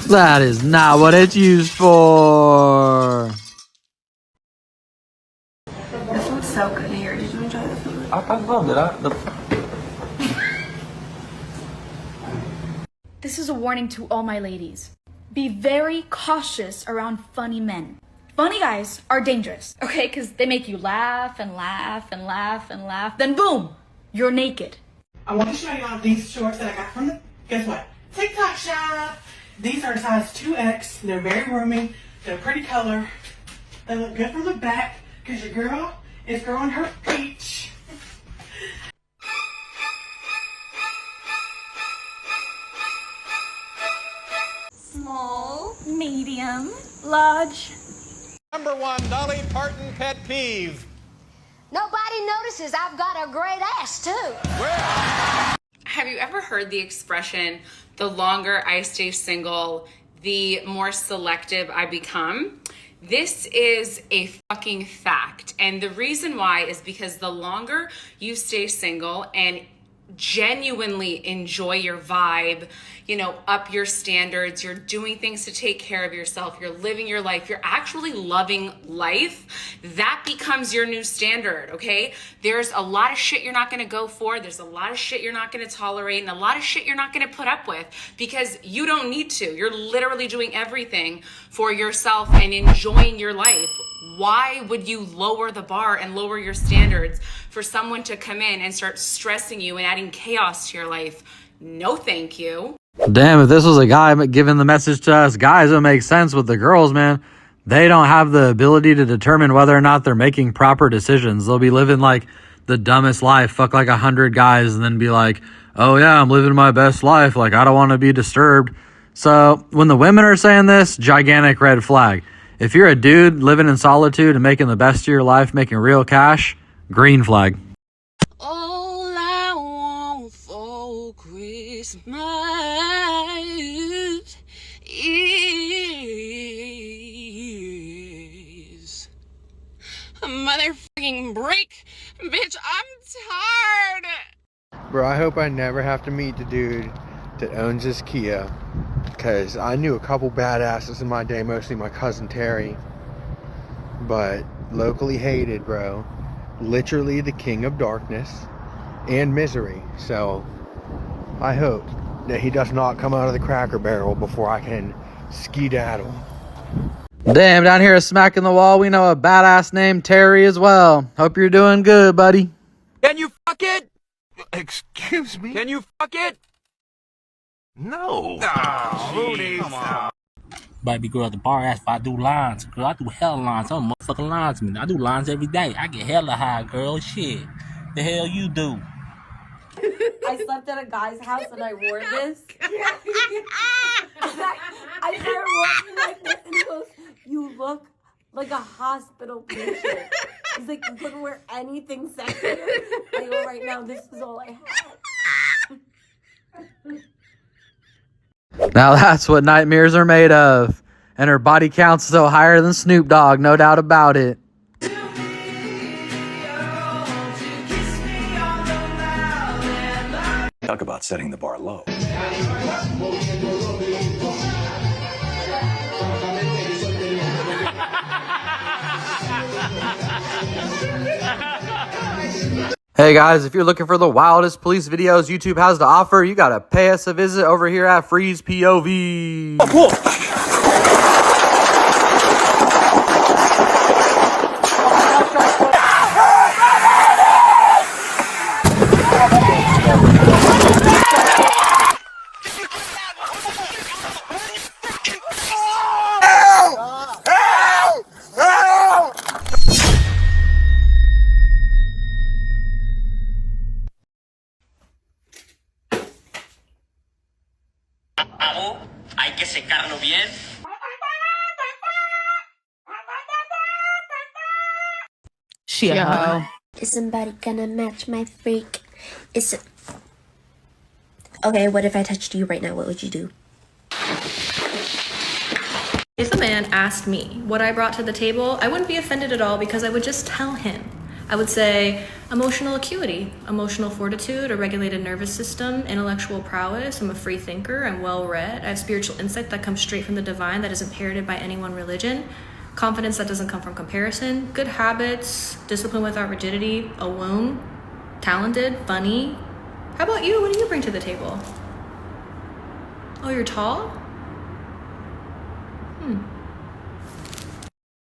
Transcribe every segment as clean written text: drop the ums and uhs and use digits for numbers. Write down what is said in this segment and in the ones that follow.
That is not what it's used for. The food's so good here. Did you enjoy the food? I loved it. This is a warning to all my ladies. Be very cautious around funny men. Funny guys are dangerous, okay? Because they make you laugh and laugh and laugh and laugh. Then boom, you're naked. I want to show y'all these shorts that I got from the, guess what? TikTok shop. These are size 2X. They're very roomy. They're a pretty color. They look good from the back because your girl is growing her peach. Small, medium, large. Number 1 Dolly Parton pet peeve. Nobody notices I've got a great ass, too. Have you ever heard the expression, the longer I stay single, the more selective I become? This is a fucking fact. And the reason why is because the longer you stay single and genuinely enjoy your vibe, you know, up your standards, you're doing things to take care of yourself, you're living your life, you're actually loving life, that becomes your new standard, okay? There's a lot of shit you're not gonna go for, there's a lot of shit you're not gonna tolerate, and a lot of shit you're not gonna put up with because you don't need to. You're literally doing everything for yourself and enjoying your life. Why would you lower the bar and lower your standards for someone to come in and start stressing you and adding chaos to your life? No, thank you. Damn, if this was a guy giving the message to us guys, it would make sense with the girls, man. They don't have the ability to determine whether or not they're making proper decisions. They'll be living like the dumbest life, fuck like 100 guys, and then be like, oh yeah, I'm living my best life. Like, I don't want to be disturbed. So when the women are saying this, gigantic red flag. If you're a dude living in solitude and making the best of your life, making real cash, green flag. All I want for Christmas is a motherfucking break. Bitch, I'm tired. Bro, I hope I never have to meet the dude that owns this Kia. Because I knew a couple badasses in my day, mostly my cousin Terry. But locally hated, bro. Literally the king of darkness and misery. So I hope that he does not come out of the Cracker Barrel before I can skedaddle. Damn, down here at Smackn The Wall, we know a badass named Terry as well. Hope you're doing good, buddy. Can you fuck it? Excuse me? Can you fuck it? No. Oh, who needs that? Baby girl at the bar asked if I do lines. Girl, I do hella lines. I'm a motherfucking linesman. I do lines every day. I get hella high, girl. Shit. The hell you do? I slept at a guy's house and I wore this. I started walking like this and he goes, you look like a hospital patient. He's like, you couldn't wear anything sexier. I go, right now, this is all I have. Now that's what nightmares are made of. And her body count's still higher than Snoop Dogg, no doubt about it. Talk about setting the bar low. Hey guys, if you're looking for the wildest police videos YouTube has to offer, you gotta pay us a visit over here at FreezePOV. Oh, cool. Hay que secarlo bien. Is somebody gonna match my freak? Is it... Okay, what if I touched you right now? What would you do? If a man asked me what I brought to the table, I wouldn't be offended at all because I would just tell him. I would say emotional acuity, emotional fortitude, a regulated nervous system, intellectual prowess. I'm a free thinker. I'm well-read. I have spiritual insight that comes straight from the divine, that isn't parroted by any one religion. Confidence that doesn't come from comparison. Good habits, discipline without rigidity, a womb, talented, funny. How about you? What do you bring to the table? Oh, you're tall?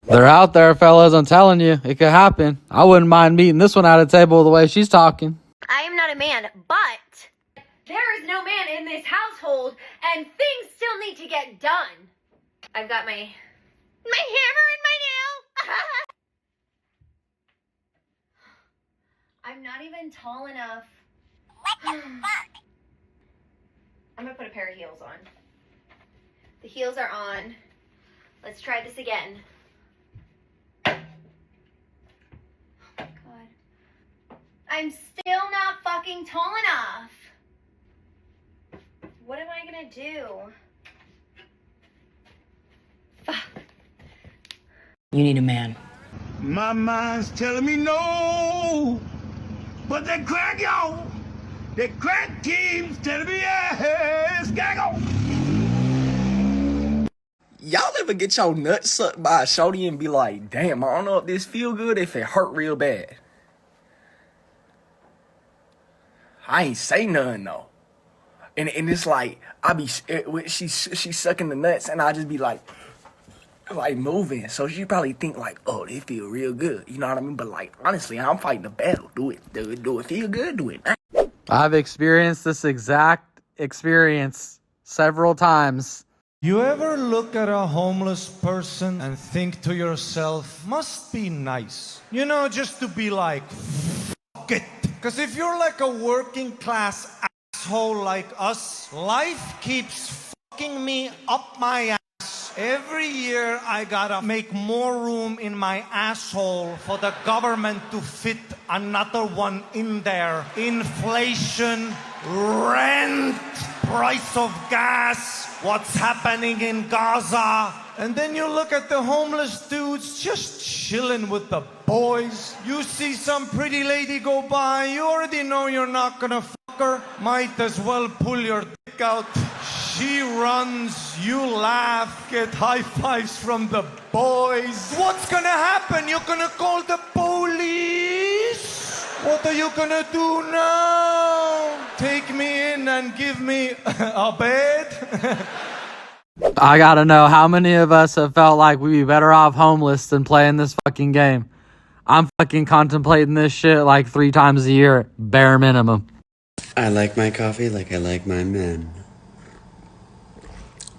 They're out there, fellas. I'm telling you, it could happen. I wouldn't mind meeting this one at a table the way she's talking. I am not a man, but there is no man in this household, and things still need to get done. I've got my hammer and my nail. I'm not even tall enough. What the fuck? I'm gonna put a pair of heels on. The heels are on. Let's try this again. I'm still not fucking tall enough. What am I gonna do? Fuck. You need a man. My mind's telling me no, but that crack, y'all, that crack keeps telling me yes, gotta go. Y'all ever get your nuts sucked by a shorty and be like, damn, I don't know if this feel good, if it hurt real bad? I ain't say nothing though. And it's like, she's sucking the nuts and I just be like moving. So she probably think like, oh, they feel real good. You know what I mean? But like, honestly, I'm fighting the battle. Do it feel good? Do it. I've experienced this exact experience several times. You ever look at a homeless person and think to yourself, must be nice, you know, just to be like, fuck it. Because if you're like a working class asshole like us, life keeps fucking me up my ass. Every year I gotta make more room in my asshole for the government to fit another one in there. Inflation, rent, price of gas, what's happening in Gaza. And then you look at the homeless dudes just chilling with the boys. You see some pretty lady go by, you already know you're not gonna fuck her. Might as well pull your dick out. She runs, you laugh, get high fives from the boys. What's gonna happen? You're gonna call the police? What are you gonna do now? Take me in and give me a bed? I gotta know how many of us have felt like we'd be better off homeless than playing this fucking game. I'm fucking contemplating this shit like 3 times a year, bare minimum. I like my coffee like I like my men.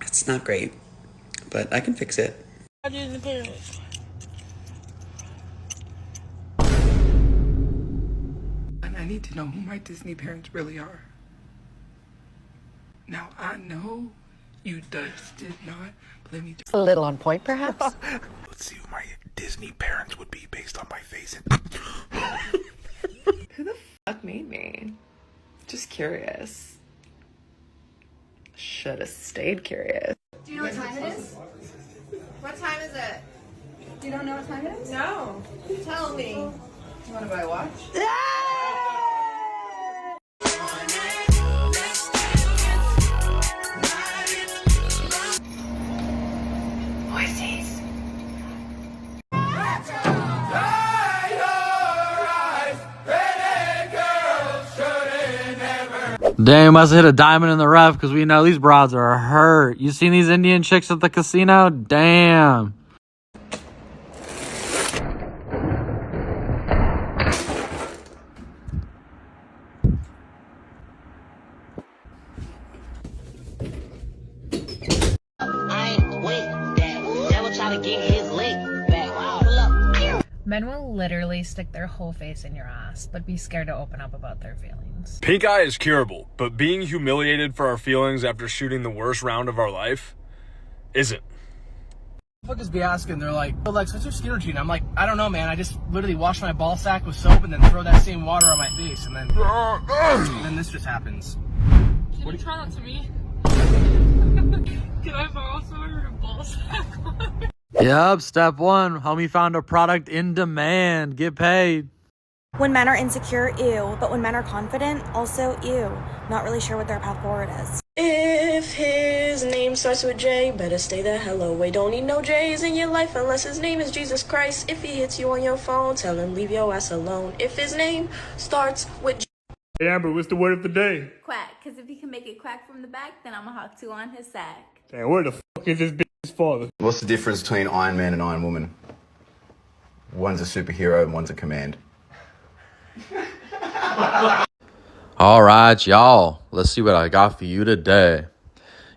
It's not great, but I can fix it. And I need to know who my Disney parents really are. Now, I know you just did not, but let me... A little on point, perhaps? Let's see who my Disney parents would be based on my face. Who the fuck made me? Just curious. Should have stayed curious. Do you know what time it is? What time is it? You don't know what time it is? No. Tell me. You want to buy a watch? Voices. Damn, must have hit a diamond in the rough because we know these broads are hurt. You seen these Indian chicks at the casino? Damn. Men will literally stick their whole face in your ass, but be scared to open up about their feelings. Pink eye is curable, but being humiliated for our feelings after shooting the worst round of our life isn't. Fuckers be asking, they're like, oh, Lex, what's your skin routine? I'm like, I don't know, man. I just literally wash my ball sack with soap and then throw that same water on my face, and then this just happens. Can you try that to me? Can I borrow some of your ball sack? Yep, step 1. Homie found a product in demand. Get paid. When men are insecure, ew. But when men are confident, also ew. Not really sure what their path forward is. If his name starts with J, better stay the hell away. Don't need no J's in your life unless his name is Jesus Christ. If he hits you on your phone, tell him leave your ass alone. If his name starts with J. Hey Amber, what's the word of the day? Quack, because if he can make it quack from the back, then I'm a hawk 2 on his sack. Damn, where the fuck is this bitch's father? What's the difference between Iron Man and Iron Woman? One's a superhero and one's a command. All right, y'all. Let's see what I got for you today.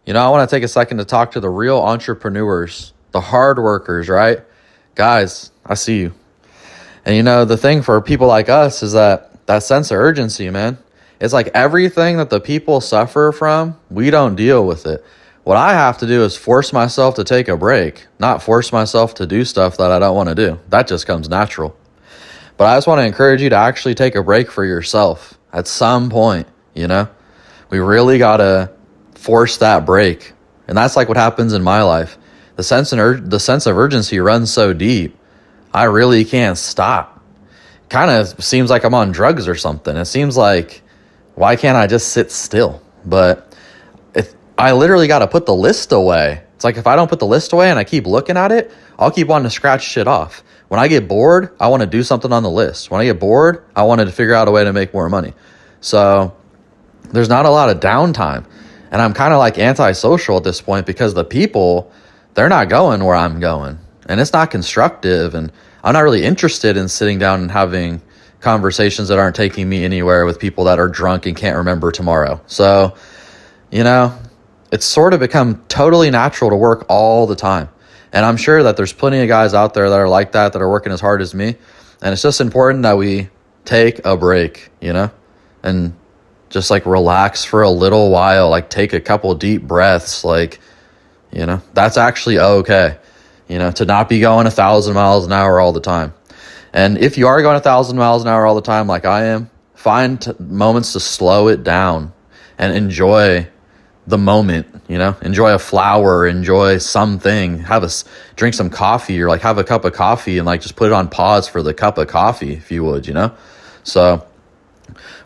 You know, I want to take a second to talk to the real entrepreneurs, the hard workers, right? Guys, I see you. And you know, the thing for people like us is that sense of urgency, man. It's like everything that the people suffer from, we don't deal with it. What I have to do is force myself to take a break, not force myself to do stuff that I don't want to do. That just comes natural. But I just want to encourage you to actually take a break for yourself at some point, you know? We really got to force that break. And that's like what happens in my life. The sense of urgency runs so deep, I really can't stop. Kind of seems like I'm on drugs or something. It seems like, why can't I just sit still? But I literally got to put the list away. It's like if I don't put the list away and I keep looking at it, I'll keep wanting to scratch shit off. When I get bored, I want to do something on the list. When I get bored, I wanted to figure out a way to make more money. So there's not a lot of downtime. And I'm kind of like antisocial at this point because the people, they're not going where I'm going. And it's not constructive. And I'm not really interested in sitting down and having conversations that aren't taking me anywhere with people that are drunk and can't remember tomorrow. So, you know, it's sort of become totally natural to work all the time. And I'm sure that there's plenty of guys out there that are like that are working as hard as me. And it's just important that we take a break, you know, and just like relax for a little while, like take a couple deep breaths, like, you know, that's actually okay, you know, to not be going 1,000 miles an hour all the time. And if you are going 1,000 miles an hour all the time, like I am, find moments to slow it down and enjoy the moment, you know, enjoy a flower, enjoy something, drink some coffee, or like have a cup of coffee and like just put it on pause for the cup of coffee, if you would, you know? So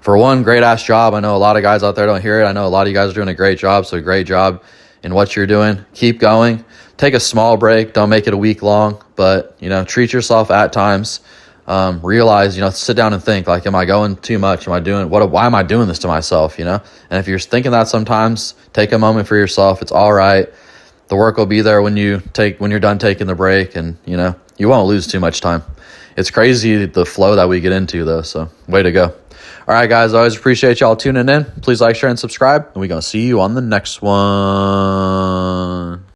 for one, great ass job. I know a lot of guys out there don't hear it. I know a lot of you guys are doing a great job. So great job in what you're doing. Keep going. Take a small break. Don't make it a week long, but you know, treat yourself at times. Realize, you know, sit down and think like, am I going too much? Why am I doing this to myself? You know? And if you're thinking that sometimes, take a moment for yourself. It's all right. The work will be there when you're done taking the break, and you know, you won't lose too much time. It's crazy the flow that we get into though. So way to go. All right, guys, I always appreciate y'all tuning in. Please like, share, and subscribe, and we're going to see you on the next one.